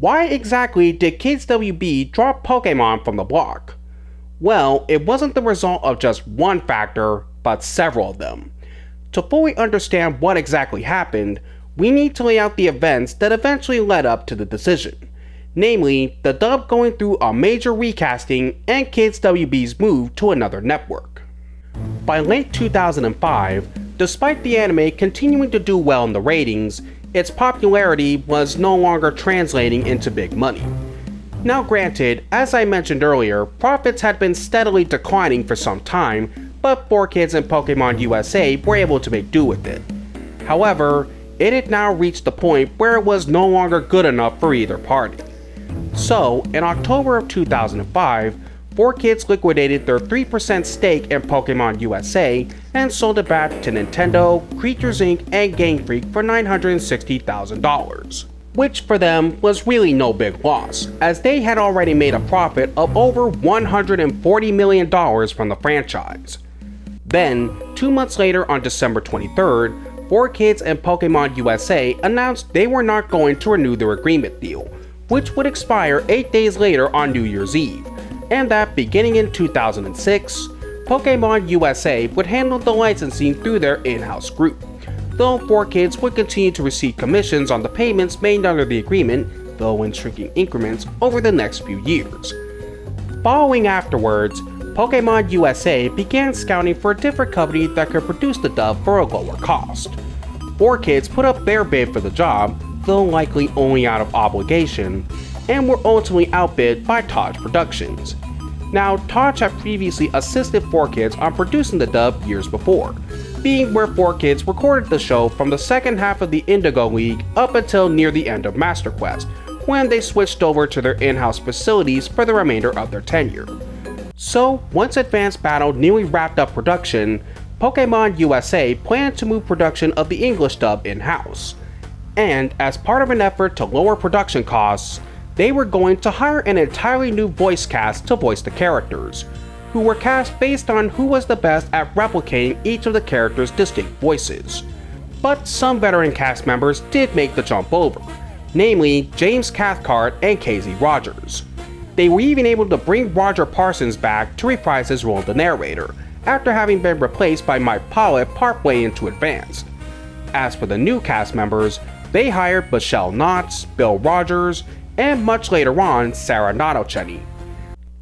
Why exactly did Kids WB drop Pokémon from the block? Well, it wasn't the result of just one factor, but several of them. To fully understand what exactly happened, we need to lay out the events that eventually led up to the decision, namely the dub going through a major recasting and Kids WB's move to another network. By late 2005, despite the anime continuing to do well in the ratings, its popularity was no longer translating into big money. Now granted, as I mentioned earlier, profits had been steadily declining for some time, but 4Kids and Pokémon USA were able to make do with it. However, it had now reached the point where it was no longer good enough for either party. So, in October of 2005, 4Kids liquidated their 3% stake in Pokémon USA and sold it back to Nintendo, Creatures Inc., and Game Freak for $960,000. Which for them was really no big loss, as they had already made a profit of over $140 million from the franchise. Then, 2 months later on December 23rd, 4Kids and Pokémon USA announced they were not going to renew their agreement deal, which would expire 8 days later on New Year's Eve, and that beginning in 2006, Pokémon USA would handle the licensing through their in-house group, though 4Kids would continue to receive commissions on the payments made under the agreement, though in shrinking increments over the next few years. Following afterwards, Pokémon USA began scouting for a different company that could produce the dub for a lower cost. 4Kids put up their bid for the job, though likely only out of obligation, and were ultimately outbid by Taj Productions. Now, Taj had previously assisted 4Kids on producing the dub years before, being where 4Kids recorded the show from the second half of the Indigo League up until near the end of Master Quest, when they switched over to their in-house facilities for the remainder of their tenure. So, once Advanced Battle nearly wrapped up production, Pokémon USA planned to move production of the English dub in-house. And as part of an effort to lower production costs, they were going to hire an entirely new voice cast to voice the characters, who were cast based on who was the best at replicating each of the characters' distinct voices. But some veteran cast members did make the jump over, namely James Cathcart and Casey Rogers. They were even able to bring Roger Parsons back to reprise his role of the narrator, after having been replaced by Mike Pollitt partway into Advanced. As for the new cast members, they hired Michelle Knotts, Bill Rogers, and much later on, Sarah Natochenny.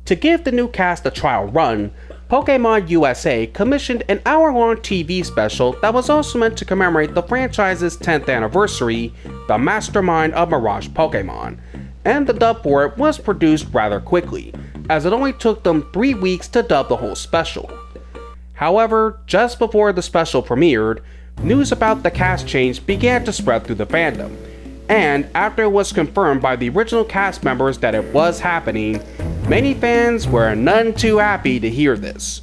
To give the new cast a trial run, Pokémon USA commissioned an hour-long TV special that was also meant to commemorate the franchise's 10th anniversary, The Mastermind of Mirage Pokémon, and the dub for it was produced rather quickly, as it only took them 3 weeks to dub the whole special. However, just before the special premiered, news about the cast change began to spread through the fandom, and after it was confirmed by the original cast members that it was happening, many fans were none too happy to hear this.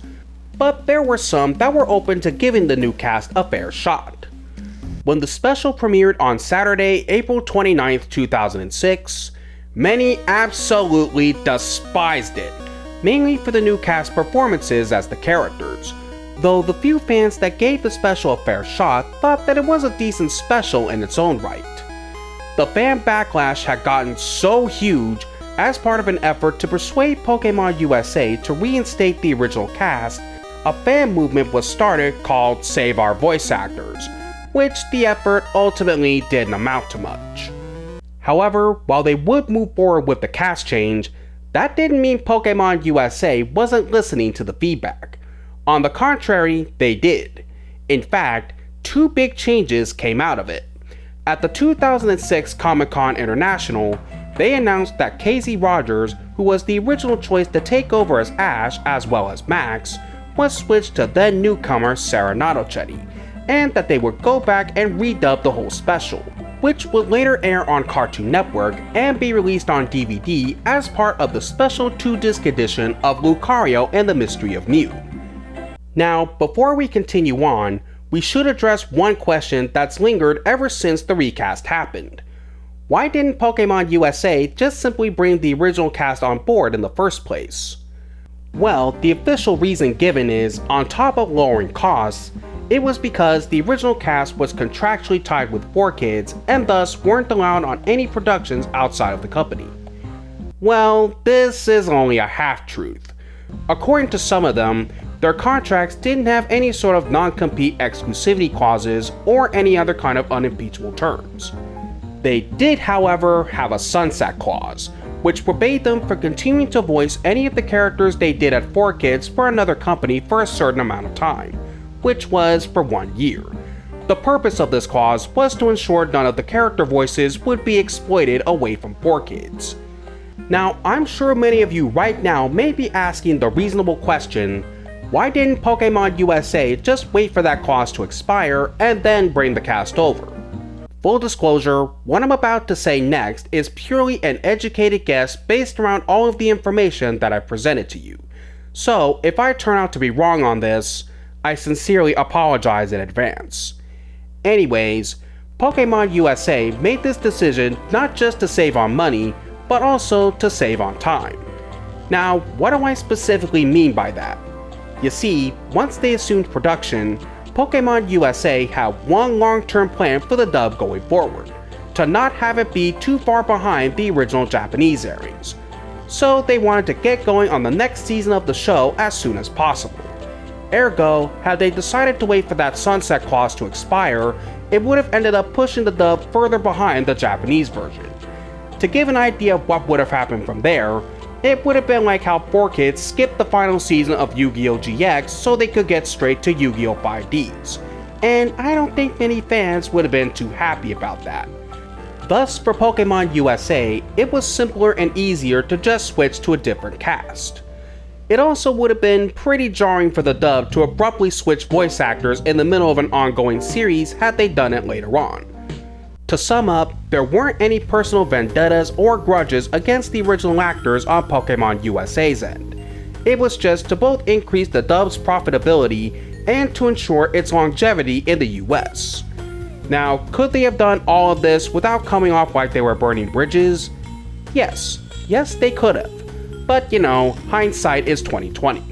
But there were some that were open to giving the new cast a fair shot. When the special premiered on Saturday, April 29, 2006, many absolutely despised it, mainly for the new cast performances as the characters, though the few fans that gave the special a fair shot thought that it was a decent special in its own right. The fan backlash had gotten so huge, as part of an effort to persuade Pokémon USA to reinstate the original cast, a fan movement was started called Save Our Voice Actors, which the effort ultimately didn't amount to much. However, while they would move forward with the cast change, that didn't mean Pokémon USA wasn't listening to the feedback. On the contrary, they did. In fact, 2 big changes came out of it. At the 2006 Comic-Con International, they announced that Casey Rogers, who was the original choice to take over as Ash as well as Max, was switched to then newcomer Sarah Natochenny, and that they would go back and redub the whole special, which would later air on Cartoon Network and be released on DVD as part of the special 2-disc edition of Lucario and the Mystery of Mew. Now, before we continue on, we should address one question that's lingered ever since the recast happened. Why didn't Pokémon USA just simply bring the original cast on board in the first place? Well, the official reason given is, on top of lowering costs, it was because the original cast was contractually tied with 4Kids and thus weren't allowed on any productions outside of the company. Well, this is only a half-truth. According to some of them, their contracts didn't have any sort of non-compete exclusivity clauses or any other kind of unimpeachable terms. They did, however, have a sunset clause, which forbade them from continuing to voice any of the characters they did at 4Kids for another company for a certain amount of time, which was for 1 year. The purpose of this clause was to ensure none of the character voices would be exploited away from 4Kids. Now, I'm sure many of you right now may be asking the reasonable question, why didn't Pokémon USA just wait for that clause to expire and then bring the cast over? Full disclosure, what I'm about to say next is purely an educated guess based around all of the information that I've presented to you. So, if I turn out to be wrong on this, I sincerely apologize in advance. Anyways, Pokémon USA made this decision not just to save on money, but also to save on time. Now, what do I specifically mean by that? You see, once they assumed production, Pokémon USA had one long-term plan for the dub going forward, to not have it be too far behind the original Japanese airings. So they wanted to get going on the next season of the show as soon as possible. Ergo, had they decided to wait for that sunset clause to expire, it would have ended up pushing the dub further behind the Japanese version. To give an idea of what would have happened from there, it would have been like how 4Kids skipped the final season of Yu-Gi-Oh! GX so they could get straight to Yu-Gi-Oh! 5Ds, and I don't think many fans would have been too happy about that. Thus, for Pokémon USA, it was simpler and easier to just switch to a different cast. It also would have been pretty jarring for the dub to abruptly switch voice actors in the middle of an ongoing series had they done it later on. To sum up, there weren't any personal vendettas or grudges against the original actors on Pokémon USA's end. It was just to both increase the dub's profitability and to ensure its longevity in the US. Now, could they have done all of this without coming off like they were burning bridges? Yes, they could have. But you know, hindsight is 20/20.